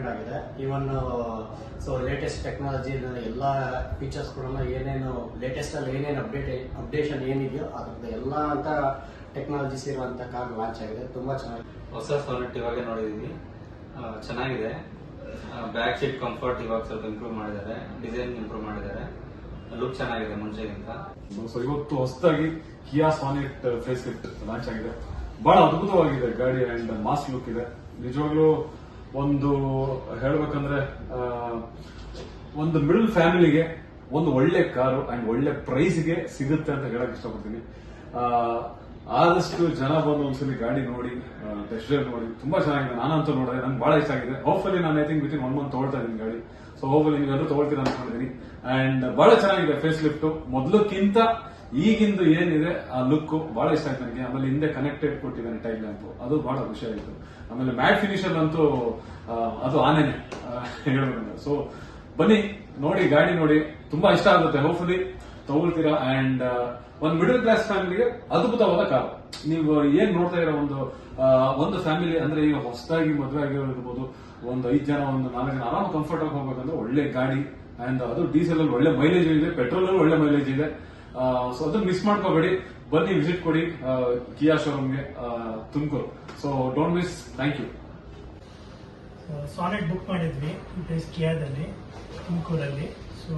Depend ಆಗಿದೆ. Even so latest technology ಎಲ್ಲ features ಕೂಡ ಏನೇನು ಲೇಟೆಸ್ಟ್ ಅಲ್ಲಿ ಏನೇನು ಅಪ್ಡೇಷನ್ ಏನಿದೆಯೋ ಅದ್ರದ್ದು ಎಲ್ಲ ಅಂತ ಟೆಕ್ನಾಲಜೀಸ್ ಇರುವಂತ ಕಾರ್ ಲಾಂಚ್ ಆಗಿದೆ. ತುಂಬಾ ಚೆನ್ನಾಗಿದೆ. ಹೊಸ ಸಾನೆಟ್ ಇವಾಗ ನೋಡಿದೀವಿ, ಚೆನ್ನಾಗಿದೆ. ಬ್ಯಾಕ್ ಸೀಟ್ ಕಂಫರ್ಟ್ ಇವಾಗ ಸ್ವಲ್ಪ ಇಂಪ್ರೂವ್ ಮಾಡಿದ್ದಾರೆ, ಡಿಸೈನ್ ಇಂಪ್ರೂವ್ ಮಾಡಿದ್ದಾರೆ, ಲುಕ್ ಚೆನ್ನಾಗಿದೆ ಮುಂಚೆಗಿಂತ. ಸೊ ಇವತ್ತು ಹೊಸದಾಗಿ ಕಿಯಾ ಸಾನೆಟ್ ಫೇಸ್ ಲಿಫ್ಟ್ ಲಾಂಚ್ ಆಗಿದೆ. ಬಹಳ ಅದ್ಭುತವಾಗಿದೆ ಗಾಡಿ ಅಂಡ್ ಮಾಸ್ ಲುಕ್ ಇದೆ. ನಿಜವಾಗ್ಲೂ ಒಂದು ಹೇಳ್ಬೇಕಂದ್ರೆ ಒಂದು ಮಿಡಲ್ ಫ್ಯಾಮಿಲಿಗೆ ಒಂದು ಒಳ್ಳೆ ಕಾರು ಅಂಡ್ ಒಳ್ಳೆ ಪ್ರೈಸ್ಗೆ ಸಿಗುತ್ತೆ ಅಂತ ಹೇಳಕ್ ಇಷ್ಟಪಡ್ತೀನಿ. ಆದಷ್ಟು ಜನ ಬಂದು ಒಂದ್ಸಲಿ ಗಾಡಿ ನೋಡಿ, ಟೆಸ್ಟ್ ಡ್ರೈವ್ ನೋಡಿ. ತುಂಬಾ ಚೆನ್ನಾಗಿದೆ. ನಾನಂತೂ ನೋಡಿದೆ, ನಂಗೆ ಬಹಳ ಇಷ್ಟ ಆಗಿದೆ. ಹೋಪ್ಫುಲಿ ನಾನು ಐ ಥಿಂಕ್ ವಿತಿನ್ 1 ಮಂತ್ ತಗೊಳ್ತಾ ಇದ್ದೀನಿ ಗಾಡಿ. ಸೊ ಹೋಪ್ಫುಲಿ ನೀವೆಲ್ಲರೂ ತಗೊಳ್ತೀರಾ ಅನ್ಕೊಂಡಿದ್ದೀನಿ. ಅಂಡ್ ಬಹಳ ಚೆನ್ನಾಗಿದೆ ಫೇಸ್ ಲಿಫ್ಟ್. ಮೊದಲಕ್ಕಿಂತ ಈಗಿಂದು ಏನಿದೆ ಆ ಲುಕ್ ಬಹಳ ಇಷ್ಟ ಆಯ್ತು ನನಗೆ. ಆಮೇಲೆ ಹಿಂದೆ ಕನೆಕ್ಟೆಡ್ ಕೊಟ್ಟಿದ್ದಾನೆ ಟೈಲ್ ಲ್ಯಾಂಪ್, ಅದು ಬಹಳ ಖುಷಿ ಆಯಿತು. ಆಮೇಲೆ ಮ್ಯಾಟ್ ಫಿನಿಷರ್ ಅಂತೂ ಅದು ಆನೇನೆ ಹೇಳ್ಬೇಕಂದ್ರೆ. ಸೊ ಬನ್ನಿ ನೋಡಿ, ಗಾಡಿ ನೋಡಿ, ತುಂಬಾ ಇಷ್ಟ ಆಗುತ್ತೆ. ಹೋಪ್ಫುಲಿ ತಗೊಳ್ತೀರಾ. ಅಂಡ್ ಒಂದು ಮಿಡಲ್ ಕ್ಲಾಸ್ ಫ್ಯಾಮಿಲಿಗೆ ಅದ್ಭುತವಾದ ಕಾರ್. ನೀವು ಏನ್ ನೋಡ್ತಾ ಇರೋ ಒಂದು ಫ್ಯಾಮಿಲಿ ಅಂದ್ರೆ ಈಗ ಹೊಸದಾಗಿ ಮದುವೆ ಆಗಿರೋದಿರ್ಬೋದು, ಒಂದು 5 ಜನ, ಒಂದು 4 ಜನ ಆರಾಮ ಕಂಫರ್ಟ್ ಆಗಿ ಹೋಗ್ಬೇಕಂದ್ರೆ ಒಳ್ಳೆ ಗಾಡಿ. ಅಂಡ್ ಅದು ಡೀಸೆಲ್ ಅಲ್ಲಿ ಒಳ್ಳೆ ಮೈಲೇಜ್ ಇದೆ, ಪೆಟ್ರೋಲ್ ಅಲ್ಲಿ ಒಳ್ಳೆ ಮೈಲೇಜ್ ಇದೆ. ಸೊ ಅದನ್ನ ಮಿಸ್ ಮಾಡ್ಕೋಬೇಡಿ, ಬನ್ನಿ ವಿಸಿಟ್ ಕೊಡಿ ಕಿಯಾ ಶೋರೂಮ್ಗೆ Tumakuru. So don't miss. Thank you. Sonet book ಮಾಡಿದ್ವಿ ಕಿಯಾದಲ್ಲಿ ತುಮಕೂರಲ್ಲಿ. ಸೊ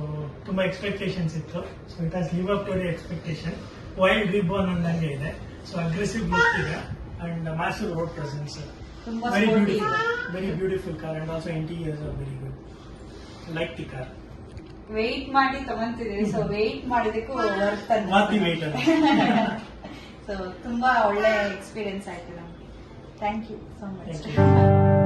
ತುಂಬಾ ಎಕ್ಸ್ಪೆಕ್ಟೇಷನ್ಸ್ ಇತ್ತು. So it has live up to the expectation. Wild reborn ಅಂದಂಗೆ ಇದೆ. ಸೊ ಅಗ್ರೆಸಿವ್ ಲುಕ್ ಇದೆ and massive road presence. Very beautiful car and also interiors are very good. Like the car. Wait ಮಾಡಿ ತಗೊಂತಿದ್ದೀವಿ. So weight ಮಾಡಿದಕ್ಕೂ ಮಾತಿ weight ಅಲ್ಲ. So ತುಂಬಾ ಒಳ್ಳೆ experience ಆಯ್ತು ನಮ್ಗೆ. Thank you so much.